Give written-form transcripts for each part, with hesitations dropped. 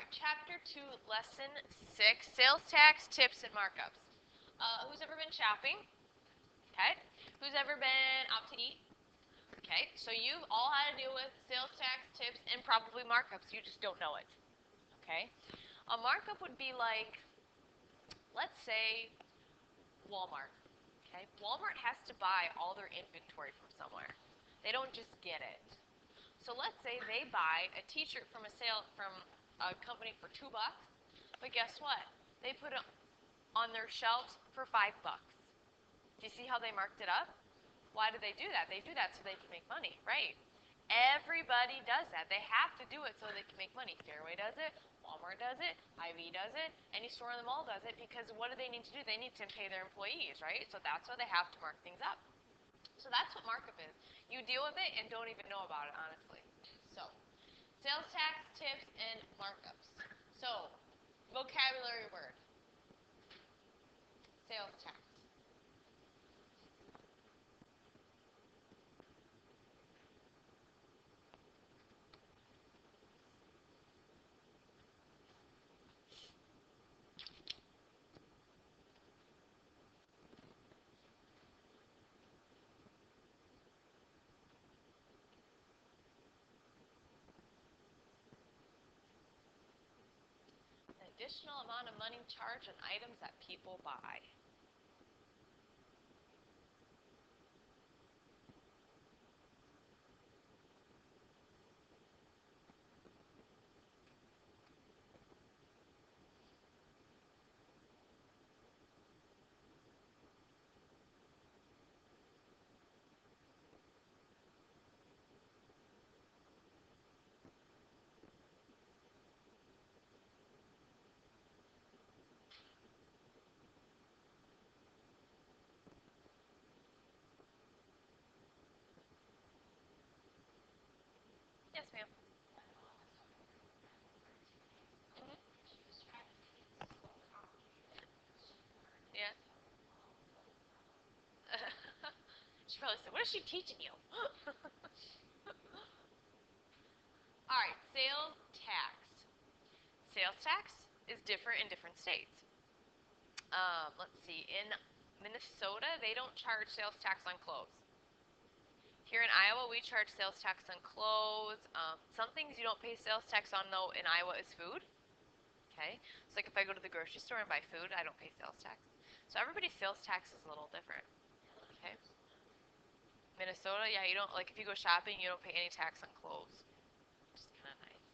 Chapter 2, Lesson 6, Sales Tax, Tips, and Markups. Who's ever been shopping? Okay. Who's ever been out to eat? Okay. So you've all had to deal with sales tax, tips, and probably markups. You just don't know it. Okay. A markup would be like, let's say, Walmart. Okay. Walmart has to buy all their inventory from somewhere. They don't just get it. So let's say they buy a T-shirt from a company for $2, but guess what? They put it on their shelves for $5. Do you see how they marked it up? Why do they do that? They do that so they can make money, right? Everybody does that. They have to do it so they can make money. Fairway does it. Walmart does it. Hy-Vee does it. Any store in the mall does it because what do they need to do? They need to pay their employees, right? So that's why they have to mark things up. So that's what markup is. You deal with it and don't even know about it, honestly. So, sales tax, tips, and markups. So, vocabulary word. Sales tax. An additional amount of money charged on items that people buy. Yes, ma'am. Mm-hmm. Yeah. She probably said, "What is she teaching you?" All right, sales tax. Sales tax is different in different states. Let's see. In Minnesota, they don't charge sales tax on clothes. Here in Iowa, we charge sales tax on clothes. Some things you don't pay sales tax on, though, in Iowa is food. Okay? So, like if I go to the grocery store and buy food, I don't pay sales tax. So, everybody's sales tax is a little different. Okay? Minnesota, yeah, you don't, like if you go shopping, you don't pay any tax on clothes. Which is kind of nice.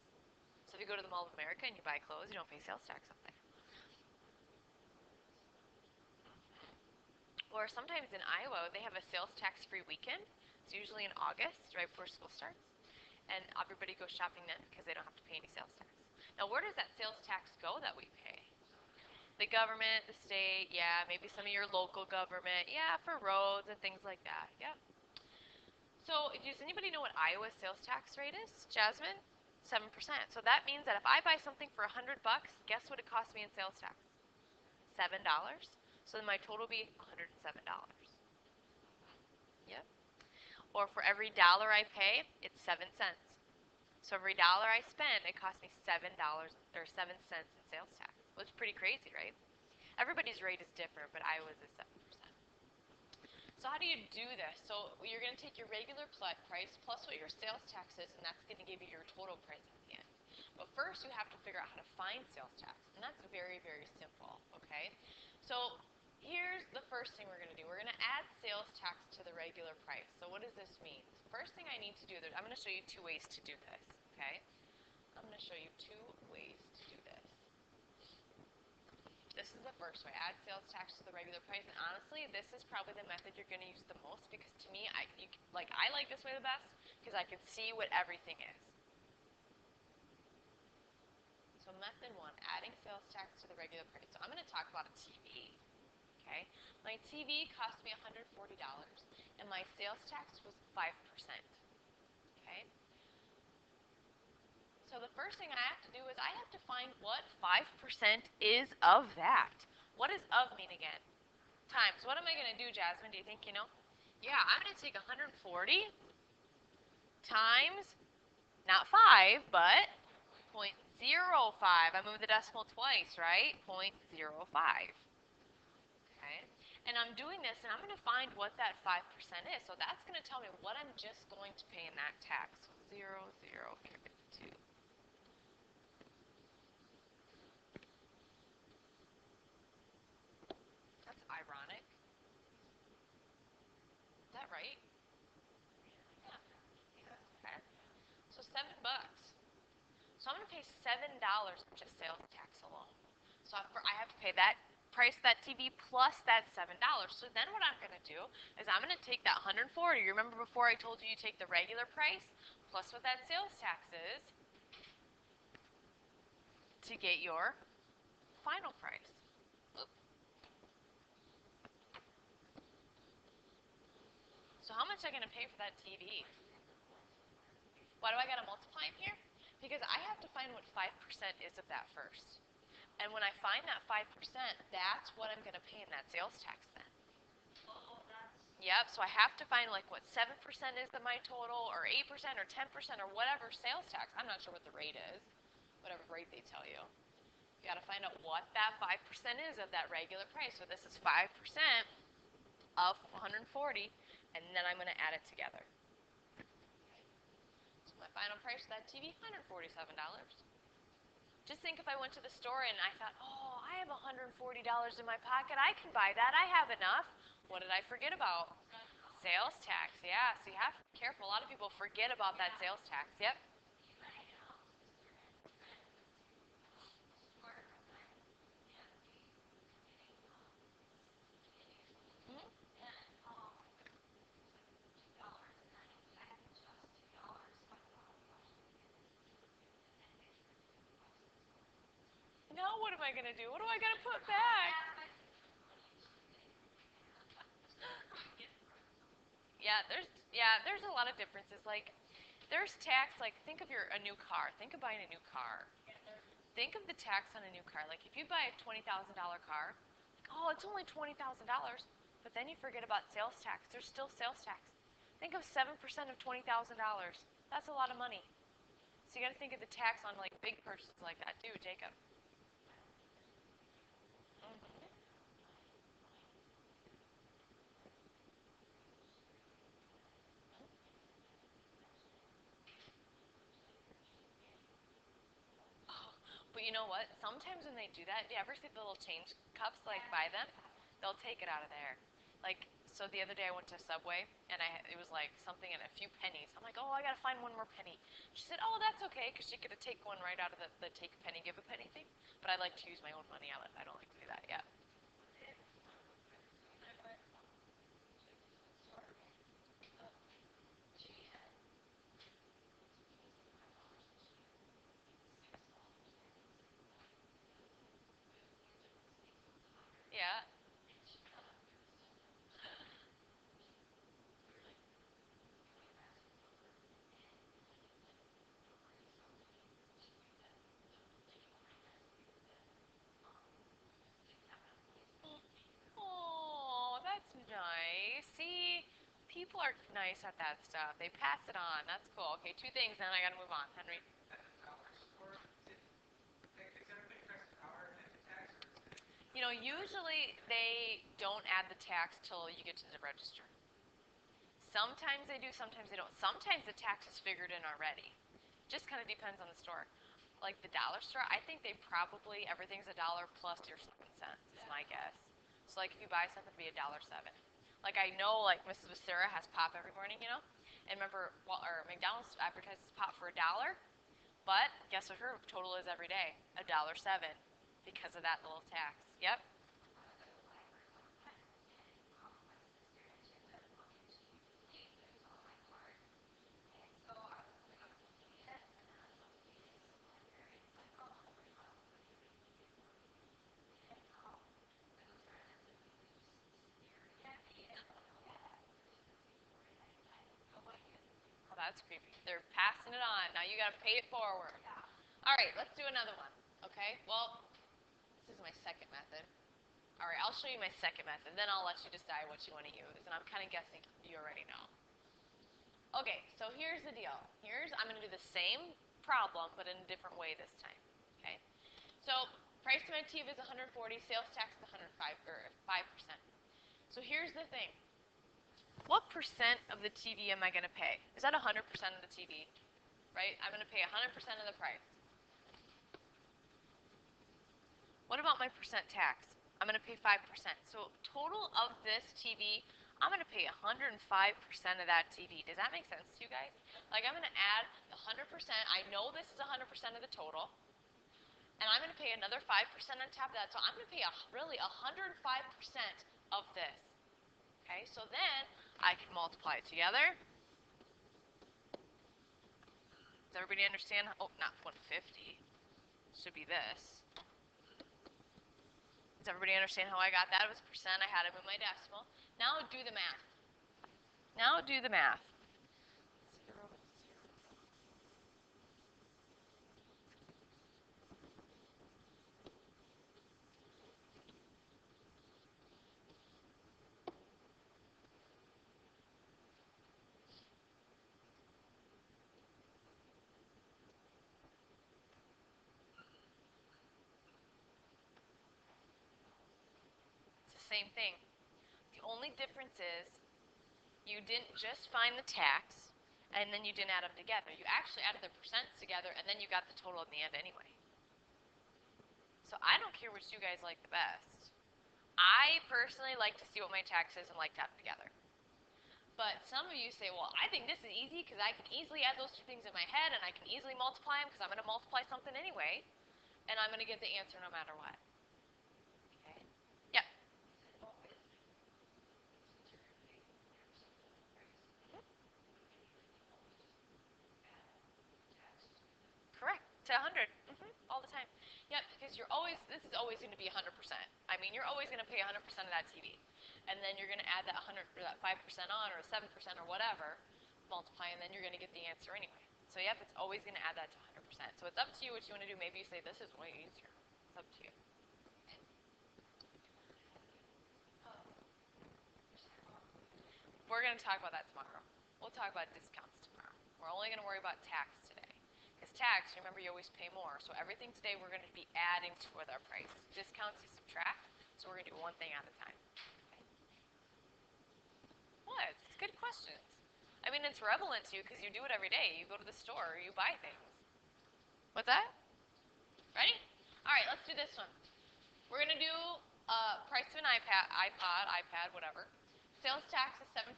So, if you go to the Mall of America and you buy clothes, you don't pay sales tax on there. Or sometimes in Iowa, they have a sales tax-free weekend. It's usually in August, right before school starts. And everybody goes shopping then because they don't have to pay any sales tax. Now, where does that sales tax go that we pay? The government, the state, yeah, maybe some of your local government, yeah, for roads and things like that, yeah. So, does anybody know what Iowa's sales tax rate is? Jasmine? 7%. So that means that if I buy something for $100, guess what it costs me in sales tax? $7. So then my total will be $107. Yep. Or for every dollar I pay, it's 7 cents. So every dollar I spend, it costs me $7 or 7 cents in sales tax. Well, it's pretty crazy, right? Everybody's rate is different, but Iowa's is 7%. So how do you do this? So you're going to take your regular price plus what your sales tax is, and that's going to give you your total price at the end. But first, you have to figure out how to find sales tax, and that's very, very simple, okay? So here's the first thing we're going to do. We're going to add sales tax to the regular price. So what does this mean? First thing I need to do, I'm going to show you two ways to do this, okay? I'm going to show you two ways to do this. This is the first way, add sales tax to the regular price, and honestly, this is probably the method you're going to use the most because to me, I like this way the best because I can see what everything is. So method one, adding sales tax to the regular price. So I'm going to talk about a TV. Okay, my TV cost me $140, and my sales tax was 5%. Okay. So the first thing I have to do is I have to find what 5% is of that. What does of mean again? Times. What am I going to do, Jasmine? Do you think you know? Yeah, I'm going to take 140 times, not 5, but 0.05. 0.05. I moved the decimal twice, right? 0.05. Okay. And I'm doing this, and I'm going to find what that 5% is. So that's going to tell me what I'm just going to pay in that tax. So 0.052. That's ironic. Is that right? Okay. So $7. So I'm going to pay $7 just sales tax alone. So I have to pay that price that TV plus that $7. So then what I'm going to do is I'm going to take that 140. Remember before I told you you take the regular price plus what that sales tax is to get your final price. Oops. So how much am I going to pay for that TV? Why do I got to multiply in here? Because I have to find what 5% is of that first. And when I find that 5%, that's what I'm going to pay in that sales tax then. Yep, so I have to find like what 7% is of my total, or 8%, or 10%, or whatever sales tax. I'm not sure what the rate is, whatever rate they tell you. You got to find out what that 5% is of that regular price. So this is 5% of 140, and then I'm going to add it together. So my final price for that TV, $147. Just think if I went to the store and I thought, oh, I have $140 in my pocket. I can buy that. I have enough. What did I forget about? Sales tax. Yeah, so you have to be careful. A lot of people forget about that sales tax. Yep. Mm-hmm. Now what am I going to do? What do I got to put back? There's a lot of differences. Like there's tax. Like think of a new car. Think of buying a new car. Think of the tax on a new car. Like if you buy a $20,000 car, like, oh, it's only $20,000, but then you forget about sales tax. There's still sales tax. Think of 7% of $20,000. That's a lot of money. So you got to think of the tax on like big purchases like that too, Jacob. Mm-hmm. Oh, but you know what? Sometimes when they do that, do you ever see the little change cups like buy them? They'll take it out of there. Like so the other day I went to Subway and it was like something in a few pennies. I'm like, oh, I gotta find one more penny. She said, oh, that's okay, because she could take one right out of the take a penny, give a penny thing. But I like to use my own money. I don't like to do that yet. Yeah. Oh, that's nice. See, people are nice at that stuff. They pass it on. That's cool. Okay, two things, then I gotta move on. Henry. Usually they don't add the tax till you get to the register. Sometimes they do, sometimes they don't. Sometimes the tax is figured in already. Just kind of depends on the store. Like the dollar store, I think they probably everything's a dollar plus your 7 cents is my guess. So like if you buy something, it'd be $1.07. Like I know, like Mrs. Becerra has pop every morning. And remember, or McDonald's advertises pop for $1, but guess what her total is every day? $1.07 because of that little tax. Yep. Oh, that's creepy. They're passing it on. Now you got to pay it forward. All right, let's do another one. Okay. Well, this is my second method. All right, I'll show you my second method. Then I'll let you decide what you want to use. And I'm kind of guessing you already know. Okay, so here's the deal. I'm going to do the same problem, but in a different way this time. MST is 140, sales tax is 105 or 5%. So here's the thing. What percent of the TV am I going to pay? Is that 100% of the TV? Right? I'm going to pay 100% of the price. What about my percent tax? I'm going to pay 5%. So total of this TV, I'm going to pay 105% of that TV. Does that make sense to you guys? Like I'm going to add the 100%. I know this is 100% of the total. And I'm going to pay another 5% on top of that. So I'm going to pay really 105% of this. Okay, so then I can multiply it together. Does everybody understand? Oh, not 150. Should be this. Does everybody understand how I got that? It was percent. I had it in my decimal. Now do the math. Now do the math. It's the same thing. The only difference is you didn't just find the tax and then you didn't add them together. You actually added the percents together and then you got the total in the end anyway. So I don't care which you guys like the best. I personally like to see what my tax is and like to have them together. But some of you say, well, I think this is easy because I can easily add those two things in my head and I can easily multiply them because I'm going to multiply something anyway and I'm going to get the answer no matter what. Okay? Yep. Correct. To 100. All the time. Yep, because this is always going to be 100%. I mean, you're always going to pay 100% of that TV. And then you're going to add that 100 or that 5% on or 7% or whatever, multiply, and then you're going to get the answer anyway. So yep, it's always going to add that to 100%. So it's up to you what you want to do. Maybe you say this is way easier. It's up to you. We're going to talk about that tomorrow. We'll talk about discounts tomorrow. We're only going to worry about tax today. Because tax, remember, you always pay more. So everything today we're going to be adding to with our price. Discounts you subtract. So we're going to do one thing at a time. Okay. What? It's good questions. I mean, it's relevant to you because you do it every day. You go to the store, you buy things. What's that? Ready? All right, let's do this one. We're going to do price of an iPad, whatever. Sales tax is 7%.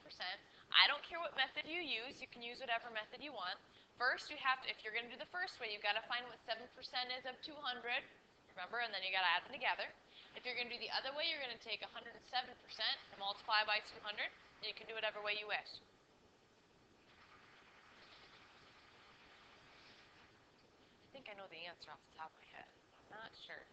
I don't care what method you use. You can use whatever method you want. First, you have to, if you're going to do the first way, you've got to find what 7% is of 200. Remember, and then you got to add them together. If you're going to do the other way, you're going to take 107% and multiply by 200. And you can do whatever way you wish. I think I know the answer off the top of my head. I'm not sure.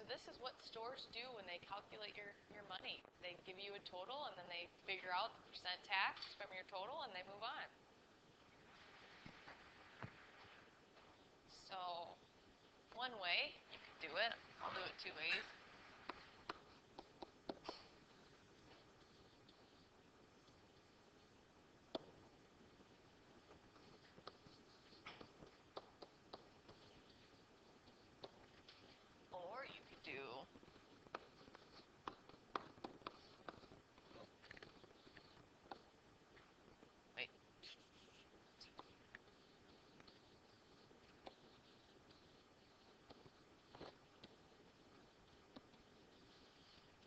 So this is what stores do when they calculate your money. They give you a total and then they figure out the percent tax from your total and they move on. So one way you could do it, I'll do it two ways. Or you could do wait.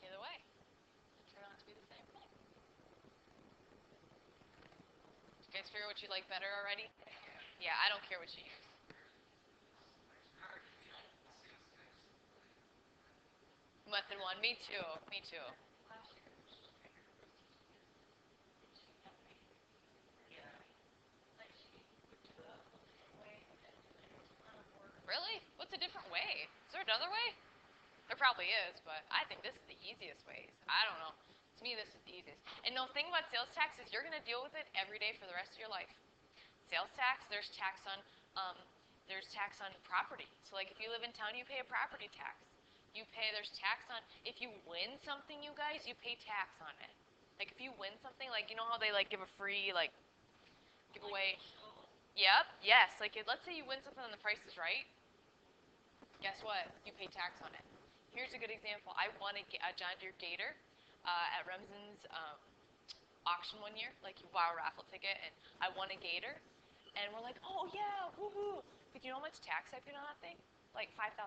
Either way, it turn out to be the same thing. You guys figure what you like better already? Yeah, I don't care what you use. Method one, me too. Me too. Really? What's a different way? Is there another way? There probably is, but I think this is the easiest ways. I don't know. To me, this is the easiest. And the thing about sales tax is you're going to deal with it every day for the rest of your life. Sales tax, there's tax on property. So like if you live in town, you pay a property tax. There's tax on, if you win something, you guys, you pay tax on it. Like if you win something, like you know how they like give a free like giveaway. Yep. Yes. Like, let's say you win something on The Price is Right. Guess what? You pay tax on it. Here's a good example. I won a John Deere Gator at Remsen's auction one year. Like, you buy a raffle ticket, and I won a Gator. And we're like, oh, yeah, woohoo. But you know how much tax I paid on that thing? Like $5,000.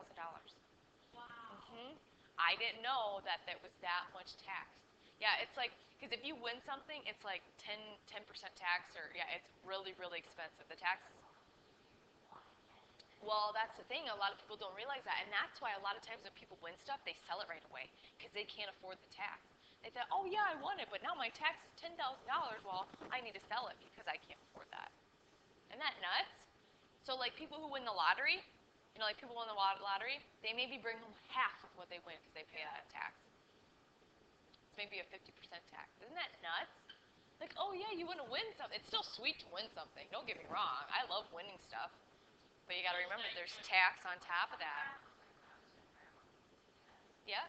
I didn't know that there was that much tax. Yeah, it's like, because if you win something, it's like 10% tax, or, yeah, it's really, really expensive. The tax. Well, that's the thing. A lot of people don't realize that, and that's why a lot of times when people win stuff, they sell it right away because they can't afford the tax. They thought, oh yeah, I won it, but now my tax is $10,000. Well, I need to sell it because I can't afford that. Isn't that nuts? So like people who win the lottery, like people who win the lottery, they maybe bring home half of what they win because they pay that tax. It's maybe a 50% tax. Isn't that nuts? Like, oh yeah, you want to win something. It's still sweet to win something. Don't get me wrong. I love winning stuff. But you got to remember there's tax on top of that. Yeah?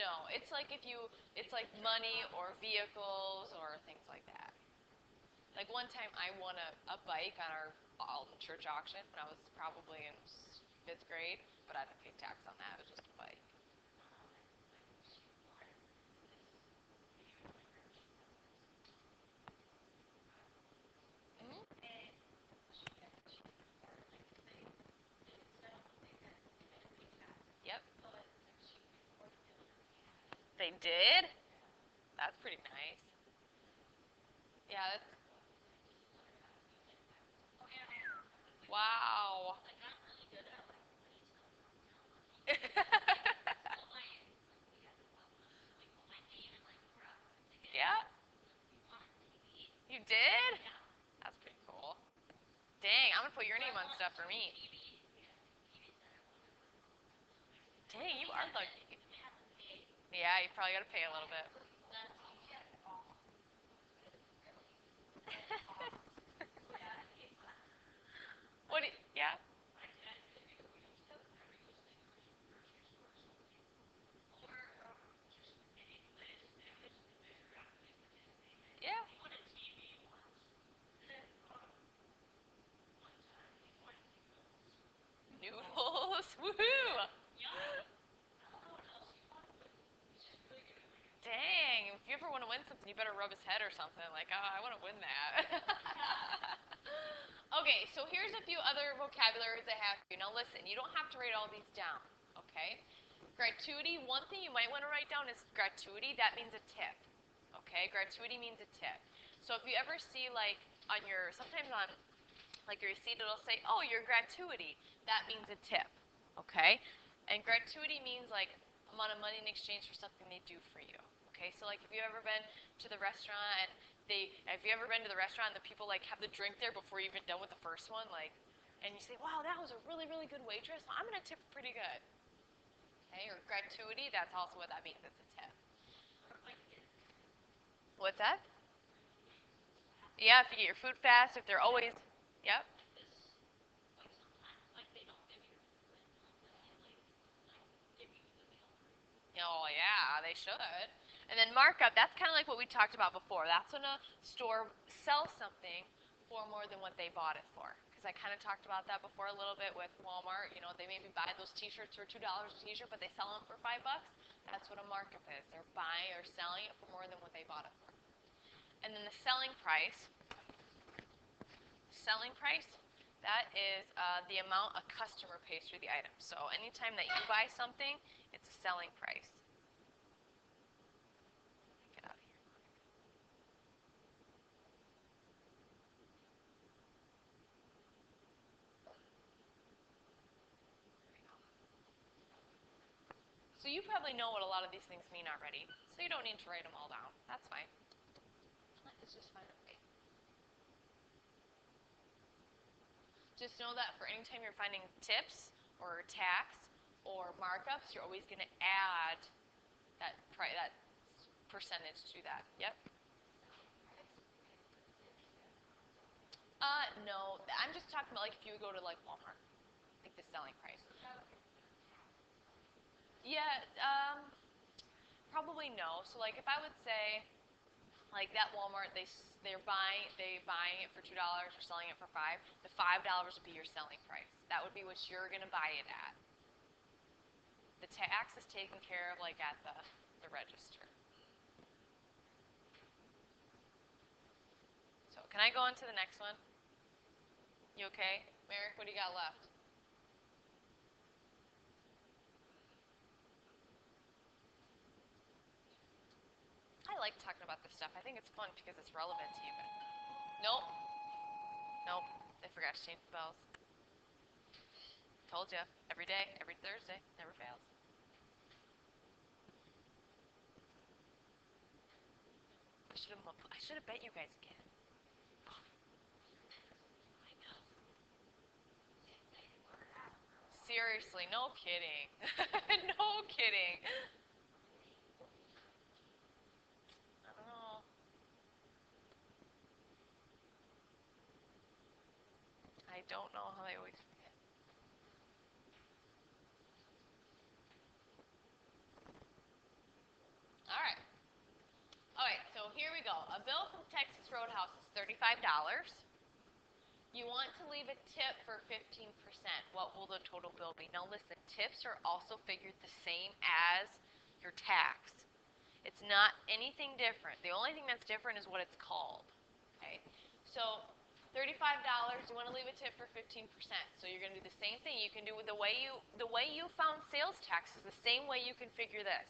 No, it's like money or vehicles or things like that. Like one time I won a bike on our Alton church auction when I was probably in 5th grade, but I didn't pay tax on that. It was just a bike. Mm-hmm. Yep. They did? That's pretty nice. Yeah, that's. Wow. Yeah? You did? That's pretty cool. Dang, I'm gonna put your name on stuff for me. Dang, you are lucky. Yeah, you probably gotta pay a little bit. What? Yeah, yeah. Noodles. Woohoo! Dang, if you ever want to win something, you better rub his head or something. Like, oh, I want to win that. Okay, so here's a few other vocabularies I have for you. Now listen, you don't have to write all these down, okay? Gratuity, one thing you might want to write down is gratuity. That means a tip, okay? Gratuity means a tip. So if you ever see like on your, sometimes on like your receipt, it'll say, oh, your gratuity. That means a tip, okay? And gratuity means like amount of money in exchange for something they do for you, okay? So like if you've ever been to the restaurant and have you ever been to the restaurant and the people like have the drink there before you're even done with the first one, like, and you say, wow, that was a really, really good waitress. Well, I'm gonna tip pretty good, okay? Or gratuity, that's also what that means. It's a tip. What's that? Yeah, if you get your food fast, if they're always, yep. Oh yeah, they should. And then markup, that's kind of like what we talked about before. That's when a store sells something for more than what they bought it for. Because I kind of talked about that before a little bit with Walmart. They maybe buy those T-shirts for $2 a T-shirt, but they sell them for $5. That's what a markup is. They're buying or selling it for more than what they bought it for. And then the selling price, that is the amount a customer pays for the item. So anytime that you buy something, it's a selling price. Get out of here. So you probably know what a lot of these things mean already, so you don't need to write them all down. That's fine. It's just fine with me. Just know that for any time you're finding tips or tax or markups, you're always going to add that percentage to that. Yep. No, I'm just talking about like if you go to like Walmart, like the selling price. Yeah, probably no. So like if I would say Like that Walmart, they're buying it for $2 or selling it for $5. The $5 would be your selling price. That would be what you're gonna buy it at. The tax is taken care of like at the register. So can I go on to the next one? You okay? Merrick, what do you got left? I like talking about this stuff. I think it's fun because it's relevant to you guys. Nope. Nope. They forgot to change the bells. Told you. Every day, every Thursday. Never fails. I should have bet you guys again. I know. Seriously, no kidding. No kidding. I don't know. I don't know how they always forget. All right. All right, so here we go. A bill from Texas Roadhouse is $35. You want to leave a tip for 15%. What will the total bill be? Now listen, tips are also figured the same as your tax. It's not anything different. The only thing that's different is what it's called. Okay? So $35, you want to leave a tip for 15%. So you're going to do the same thing. You can do the way you found sales tax is the same way you can figure this.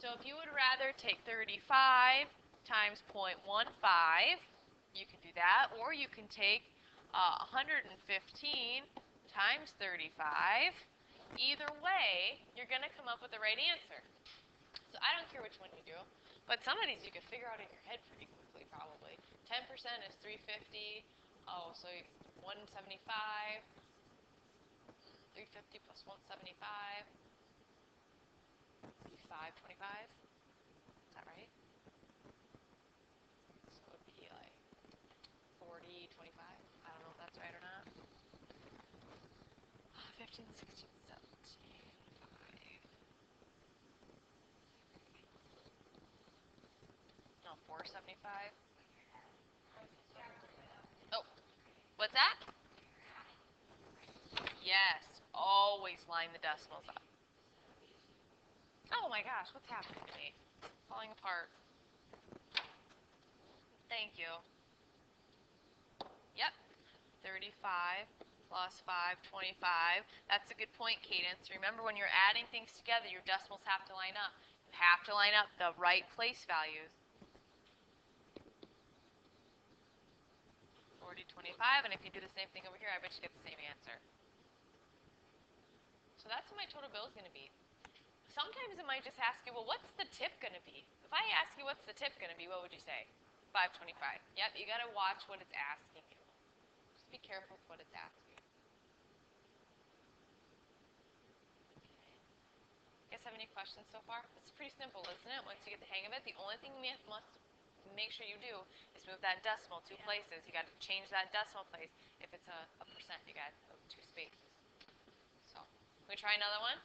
So if you would rather take 35 times 0.15, you can do that, or you can take 115 times 35. Either way, you're going to come up with the right answer. So I don't care which one you do, but some of these you can figure out in your head pretty quickly, probably. 10% is 350. Oh, so 175. 350 plus 175. 525. Is that right? So it would be like 40, 25. I don't know if that's right or not. 15, 16, 17, 5. No, 475. Oh, what's that? Yes, always line the decimals up. Oh my gosh, what's happening to me? Falling apart. Thank you. Yep, 35 plus 5, 25. That's a good point, Cadence. Remember, when you're adding things together, your decimals have to line up. You have to line up the right place values. 40, 25, and if you do the same thing over here, I bet you get the same answer. So that's what my total bill is going to be. Sometimes it might just ask you, well, what's the tip going to be? If I ask you what's the tip going to be, what would you say? 525. Yep, you got to watch what it's asking you. Just be careful with what it's asking. You guys have any questions so far? It's pretty simple, isn't it? Once you get the hang of it, the only thing you must make sure you do is move that decimal two places. You got to change that decimal place. If it's a percent, you got two spaces. So, can we try another one?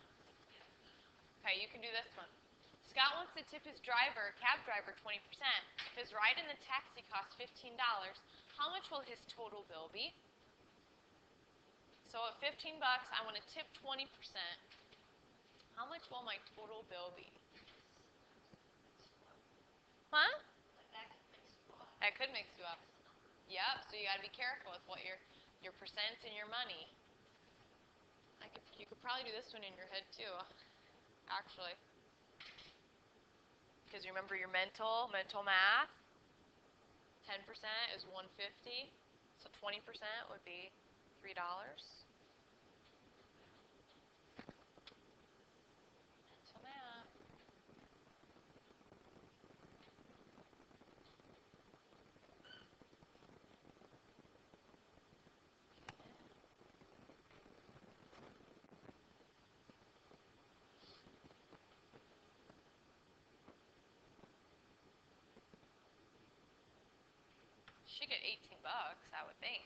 Okay, you can do this one. Scott wants to tip his cab driver 20%. If his ride in the taxi costs $15, how much will his total bill be? So at $15, I want to tip 20%. How much will my total bill be? Huh? That could mix you up. Yep, so you got to be careful with what your percents and your money. You could probably do this one in your head too, actually. Because remember your mental math. 10% is 150, so 20% would be $3. Mental math. Should get 18 bucks, I would think.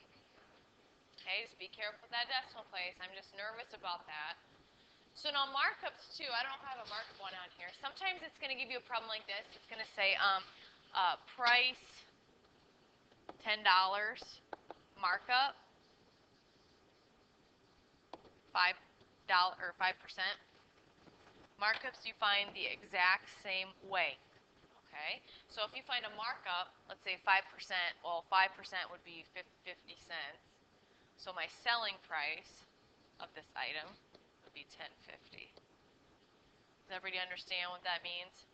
Okay, just be careful with that decimal place. I'm just nervous about that. So now markups too. I don't have a markup one on here. Sometimes it's going to give you a problem like this. It's going to say Price $10, markup $5 or 5%. Markups you find the exact same way. Okay, so if you find a markup, let's say 5%, well 5% would be 50 cents. So my selling price of this item would be $10.50. Does everybody understand what that means?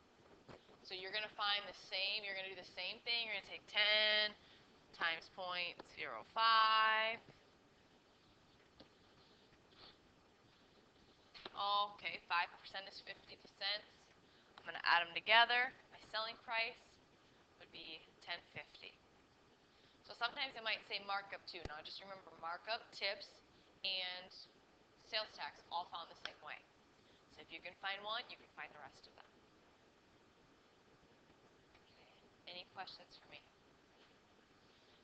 So you're going to find the same, you're going to do the same thing. You're going to take 10 times 0.05. Okay, 5% is 50 cents. I'm going to add them together. My selling price would be $10.50. So sometimes it might say markup too. Now just remember markup, tips, and sales tax all found the same way. So if you can find one, you can find the rest of them. Okay. Any questions for me?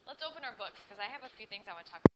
Let's open our books because I have a few things I want to talk about.